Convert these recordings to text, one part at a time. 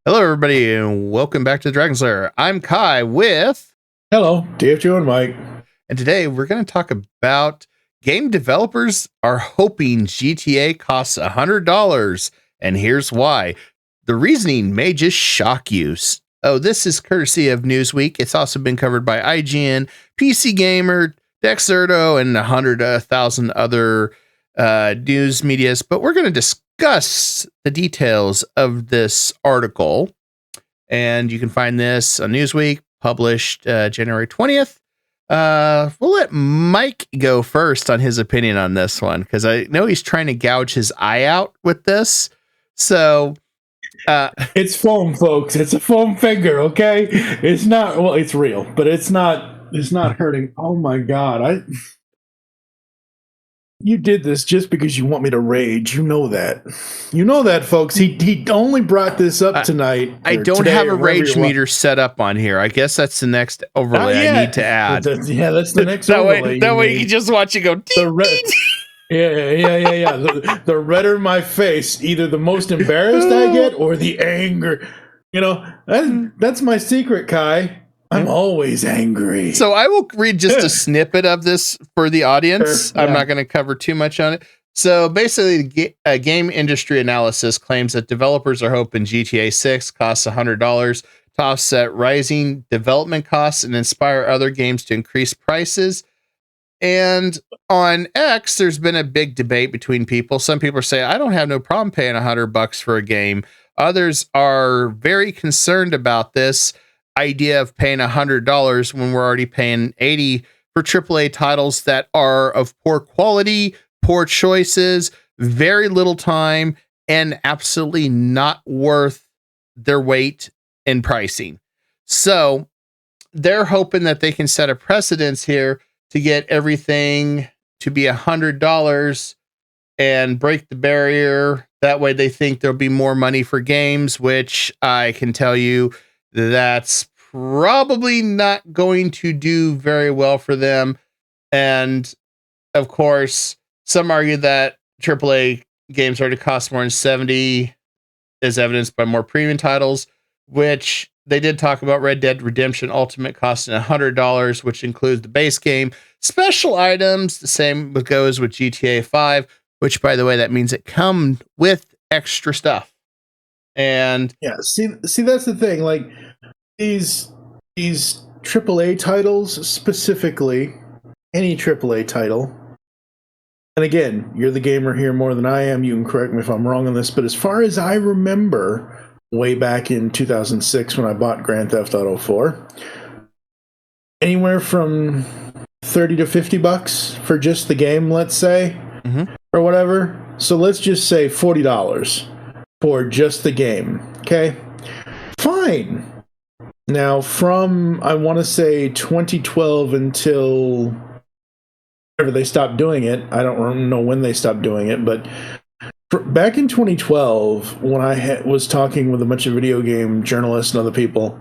Hello, everybody, and welcome back to Dragon Slayer. I'm Kai with, Hello, DFJ and Mike. and today we're going to talk about game developers are hoping GTA costs $100, and here's why. The reasoning may just shock you. Oh, this is courtesy of Newsweek. It's also been covered by IGN, PC Gamer, Dexerto, and 100,000 other news medias, but we're going to discuss the details of this article, and you can find this on Newsweek, published January 20th. We'll let Mike go first on his opinion on this one, because I know he's trying to gouge his eye out with this. So it's foam, folks. It's a foam finger, okay? It's not, well, it's real, but it's not hurting. Oh my God. You did this just because you want me to rage. You know that. You know that, folks. He only brought this up tonight. I don't have a rage meter set up on here. I guess that's the next overlay I need to add. That's the next overlay. That way you can just watch it go. Yeah. The redder my face, either the most embarrassed I get or the anger. You know, that's my secret, Kai. I'm always angry. So I will read just a snippet of this for the audience. Sure, yeah. I'm not going to cover too much on it. So basically, Game Industry Analysis claims that developers are hoping GTA 6 costs $100 to offset rising development costs and inspire other games to increase prices. And on X, there's been a big debate between people. Some people say, I don't have no problem paying $100 for a game. Others are very concerned about this idea of paying $100 when we're already paying $80 for AAA titles that are of poor quality, poor choices, very little time, and absolutely not worth their weight in pricing. So they're hoping that they can set a precedence here to get everything to be $100 and break the barrier. That way they think there'll be more money for games, which I can tell you that's probably not going to do very well for them. And of course, some argue that AAA games already cost more than $70, as evidenced by more premium titles, which they did talk about Red Dead Redemption Ultimate costing $100, which includes the base game, special items. The same goes with GTA 5, which, by the way, that means it comes with extra stuff. And yeah, see, that's the thing. Like these AAA titles, specifically any AAA title. And again, you're the gamer here more than I am. You can correct me if I'm wrong on this, but as far as I remember, way back in 2006 when I bought Grand Theft Auto 4, anywhere from $30 to $50 for just the game, let's say, or whatever. So let's just say $40 for just the game. Okay, fine. Now, from, I want to say 2012 until whenever they stopped doing it, I don't know when they stopped doing it, but back in 2012, when I was talking with a bunch of video game journalists and other people,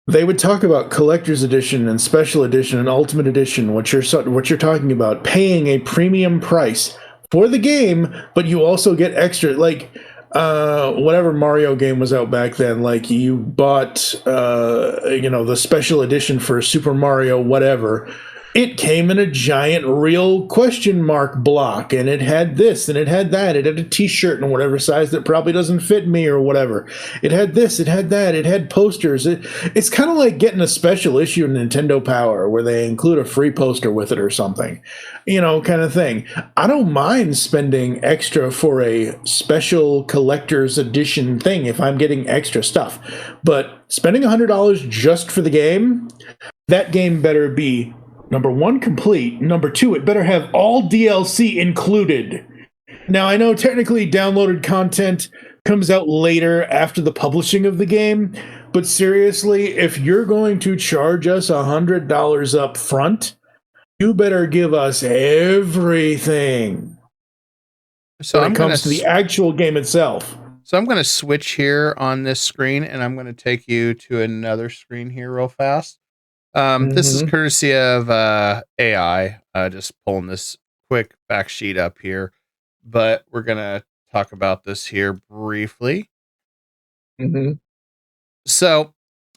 they would talk about collector's edition and special edition and ultimate edition, what you're talking about, paying a premium price for the game, but you also get extra, like whatever Mario game was out back then, like you bought the special edition for Super Mario whatever. It came in a giant real question mark block, and it had this, and it had that. It had a t-shirt in whatever size that probably doesn't fit me or whatever. It had this, it had that, it had posters. It's kind of like getting a special issue of Nintendo Power where they include a free poster with it or something, kind of thing. I don't mind spending extra for a special collector's edition thing if I'm getting extra stuff. But spending $100 just for the game, that game better be number one, complete. Number two, it better have all DLC included. Now, I know technically downloaded content comes out later after the publishing of the game, but seriously, if you're going to charge us $100 up front, you better give us everything. So when it comes to the actual game itself. So I'm going to switch here on this screen, and I'm going to take you to another screen here real fast. This is courtesy of AI, just pulling this quick fact sheet up here, but we're going to talk about this here briefly. Mm-hmm. So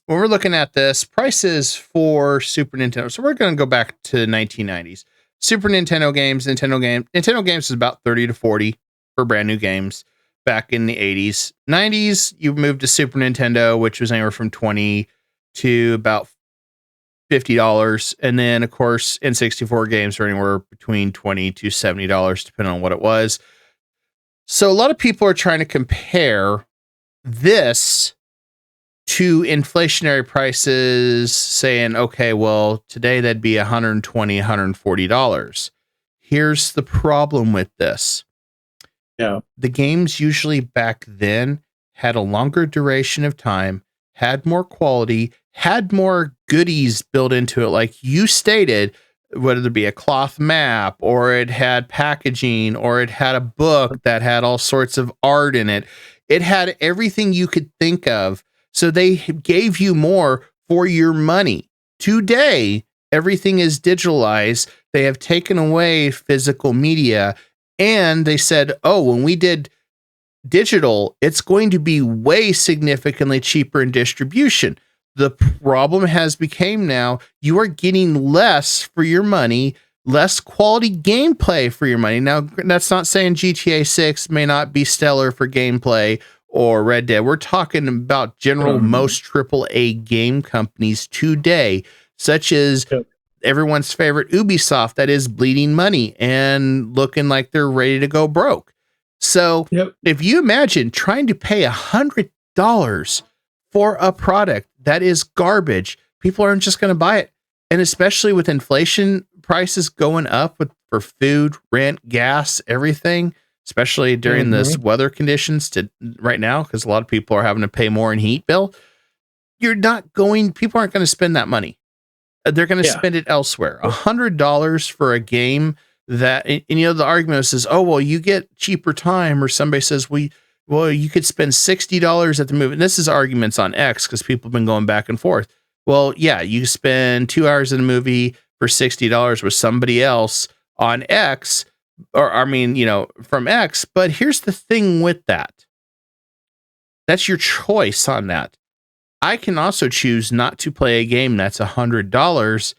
when we're looking at this, prices for Super Nintendo, so we're going to go back to 1990s. Super Nintendo games, Nintendo games is about 30 to 40 for brand new games back in the 80s. 90s, you moved to Super Nintendo, which was anywhere from 20 to about $50. And then, of course, N64 games were anywhere between $20 to $70, depending on what it was. So a lot of people are trying to compare this to inflationary prices, saying, okay, well, today that'd be $120, $140. Here's the problem with this. Yeah. The games usually back then had a longer duration of time, had more quality, had more goodies built into it. Like you stated, whether it be a cloth map, or it had packaging, or it had a book that had all sorts of art in it. It had everything you could think of. So they gave you more for your money. Today, everything is digitalized. They have taken away physical media, and they said, oh, when we did digital, it's going to be way significantly cheaper in distribution. The problem has become now you are getting less for your money, less quality gameplay for your money. Now, that's not saying GTA 6 may not be stellar for gameplay or Red Dead. We're talking about most AAA game companies today, such as everyone's favorite Ubisoft, that is bleeding money and looking like they're ready to go broke. So if you imagine trying to pay $100 for a product that is garbage, people aren't just going to buy it. And especially with inflation prices going up for food, rent, gas, everything, especially during this weather conditions right now, because a lot of people are having to pay more in heat bill. People aren't going to spend that money. They're going to spend it elsewhere. $100 for a game that, and the argument is, oh, well, you get cheaper time, or somebody says, well, you could spend $60 at the movie. And this is arguments on X, because people have been going back and forth. Well, yeah, you spend 2 hours in a movie for $60 with somebody else on X, from X. But here's the thing with that. That's your choice on that. I can also choose not to play a game that's $100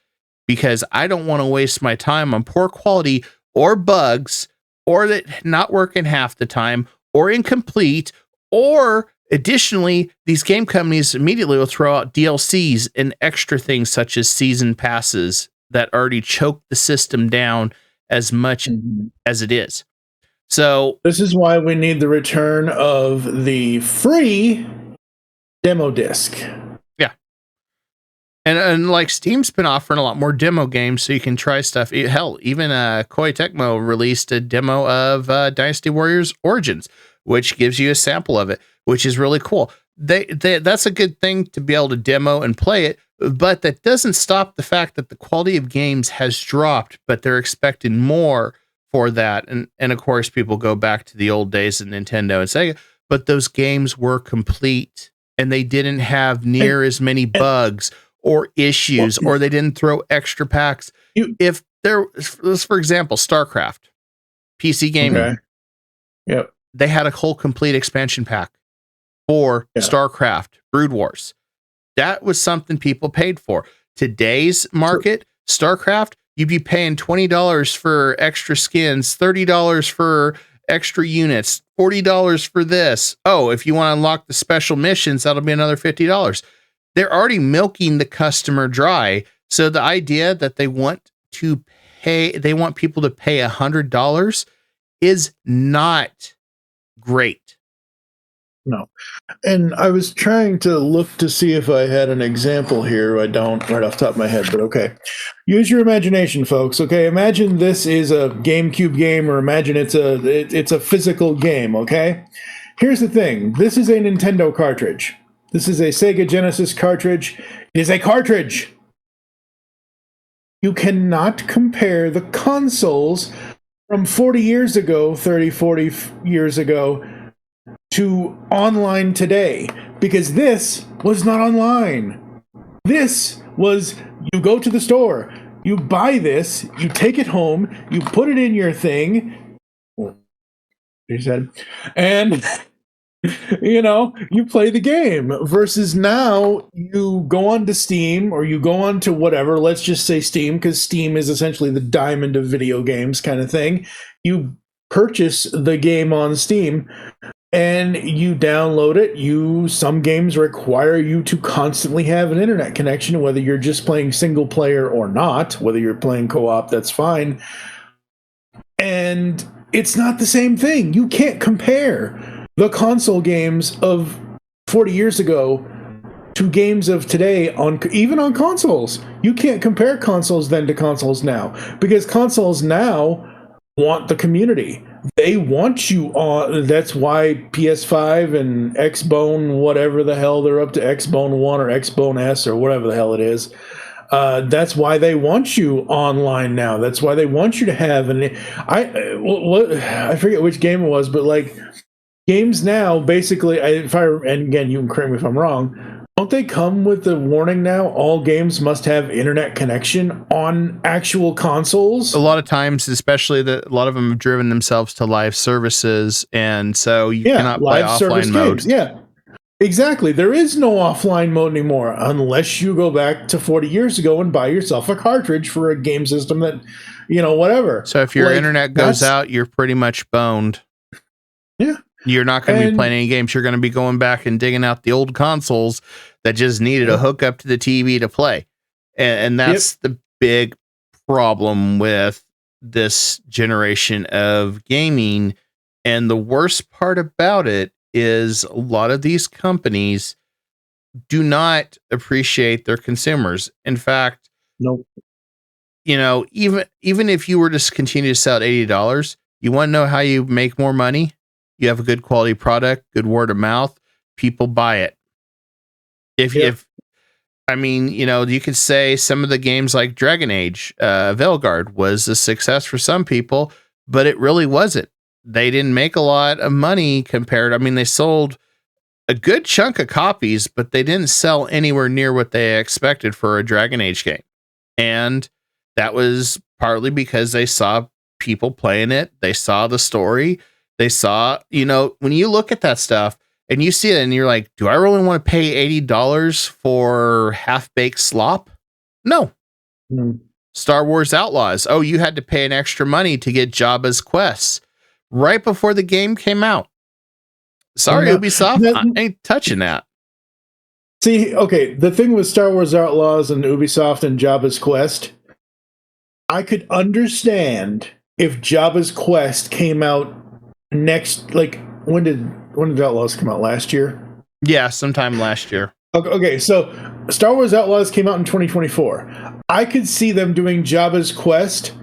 because I don't want to waste my time on poor quality or bugs, or that not working half the time, or incomplete, or additionally, these game companies immediately will throw out DLCs and extra things such as season passes that already choke the system down as much as it is. So this is why we need the return of the free demo disc. Yeah. And like Steam's been offering a lot more demo games so you can try stuff. Hell, even Koei Tecmo released a demo of Dynasty Warriors Origins, which gives you a sample of it, which is really cool. That's a good thing to be able to demo and play it, but that doesn't stop the fact that the quality of games has dropped, but they're expecting more for that. And of course, people go back to the old days of Nintendo and Sega, but those games were complete and they didn't have near as many bugs or issues, or they didn't throw extra packs. If there was, for example, StarCraft, PC gaming, they had a whole complete expansion pack for StarCraft Brood Wars. That was something people paid for. Today's market, StarCraft, you'd be paying $20 for extra skins, $30 for extra units, $40 for this. Oh, if you want to unlock the special missions, that'll be another $50. They're already milking the customer dry. So the idea that they want people to pay $100 is not great. No. And I was trying to look to see if I had an example here. I don't right off the top of my head, but okay. Use your imagination, folks. Okay, imagine this is a GameCube game, or imagine it's a physical game, okay? Here's the thing. This is a Nintendo cartridge. This is a Sega Genesis cartridge. It is a cartridge. You cannot compare the consoles from 40 years ago, 30, 40 years ago, to online today, because this was not online. This was, you go to the store, you buy this, you take it home, you put it in your thing, and You play the game versus now you go on to Steam or you go on to whatever, let's just say Steam, because Steam is essentially the diamond of video games kind of thing. You purchase the game on Steam and you download it. Some games require you to constantly have an internet connection, whether you're just playing single player or not. Whether you're playing co-op, that's fine. And it's not the same thing. You can't compare the console games of 40 years ago to games of today, even on consoles. You can't compare consoles then to consoles now, because consoles now want the community. They want you on. That's why PS5 and Xbone, whatever the hell they're up to, Xbone 1 or Xbone S or whatever the hell it is, that's why they want you online now. That's why they want you to have I forget which game it was, but like games now, basically, and again, you can correct me if I'm wrong, don't they come with the warning now? All games must have internet connection on actual consoles. A lot of times, especially a lot of them have driven themselves to live services, and so you cannot play offline mode. Games. Yeah, exactly. There is no offline mode anymore unless you go back to 40 years ago and buy yourself a cartridge for a game system that, whatever. So if your internet goes out, you're pretty much boned. Yeah. You're not going to be playing any games. You're going to be going back and digging out the old consoles that just needed a hookup to the TV to play. And that's the big problem with this generation of gaming. And the worst part about it is a lot of these companies do not appreciate their consumers. In fact, nope. Even if you were to continue to sell at $80, you want to know how you make more money? You have a good quality product, good word of mouth, people buy it. You could say some of the games like Dragon Age, Veilguard was a success for some people, but it really wasn't. They didn't make a lot of money compared. They sold a good chunk of copies, but they didn't sell anywhere near what they expected for a Dragon Age game. And that was partly because they saw people playing it. They saw the story. They saw, when you look at that stuff and you see it and you're like, do I really want to pay $80 for half-baked slop? No. Star Wars Outlaws. Oh, you had to pay an extra money to get Jabba's quests right before the game came out. Sorry, Ubisoft, I ain't touching that. See, okay, the thing with Star Wars Outlaws and Ubisoft and Jabba's Quest, I could understand if Jabba's Quest came out next, like, when did Outlaws come out? Last year? Yeah, sometime last year. Okay, so Star Wars Outlaws came out in 2024. I could see them doing Jabba's Quest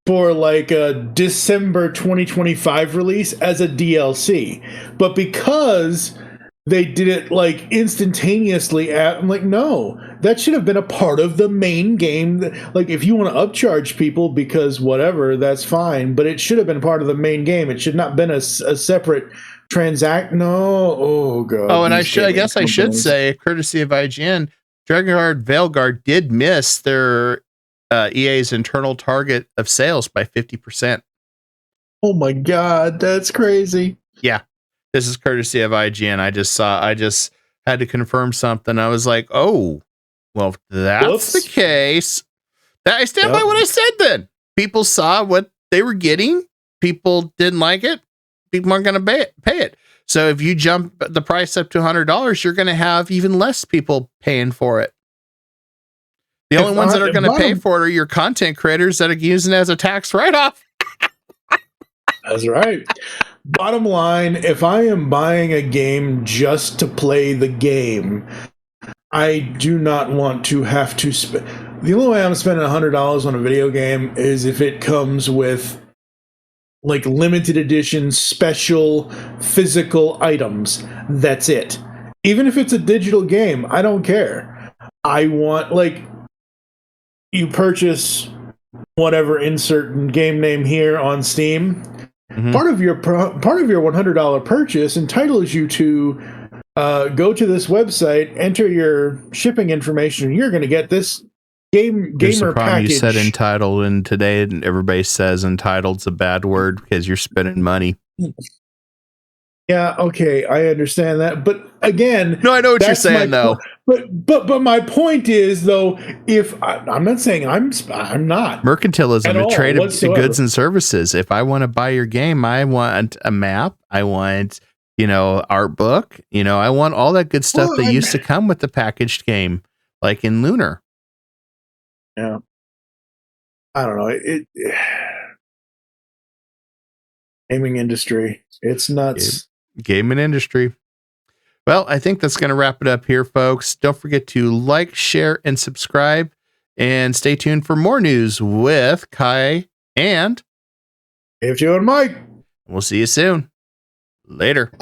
for like a December 2025 release as a DLC. But because they did it like instantaneously I'm like, no, that should have been a part of the main game. Like, if you want to upcharge people because whatever, that's fine, but it should have been part of the main game. It should not have been a separate No, oh god. Oh, and I guess I should say, courtesy of IGN, Veilguard did miss their EA's internal target of sales by 50%. Oh my god, that's crazy. Yeah. This is courtesy of IGN. I just had to confirm something. I was like, oh, well, if that's the case, I stand by what I said then. People saw what they were getting. People didn't like it. People aren't going to pay it. So if you jump the price up to $100, you're going to have even less people paying for it. The only ones that are going to pay for it are your content creators that are using it as a tax write-off. That's right. Bottom line, if I am buying a game just to play the game, I do not want to have to spend. The only way I'm spending $100 on a video game is if it comes with like limited edition, special, physical items. That's it. Even if it's a digital game, I don't care. I want, like, you purchase whatever, insert game name here on Steam. Mm-hmm. Part of your $100 purchase entitles you to go to this website, enter your shipping information, and you're going to get this gamer package. You said entitled, and today everybody says entitled's a bad word because you're spending money. Yeah, okay, I understand that, but again, no, I know what you're saying though. But my point is though, if I'm not saying I'm not mercantilism, a trade of whatsoever. goods and services. If I want to buy your game, I want a map. I want, art book. I want all that good stuff that used to come with the packaged game, like in Lunar. Yeah, I don't know. Gaming industry, it's nuts. Gaming industry. Well, I think that's going to wrap it up here, folks. Don't forget to like, share, and subscribe. And stay tuned for more news with Kai and If you and Mike. We'll see you soon. Later.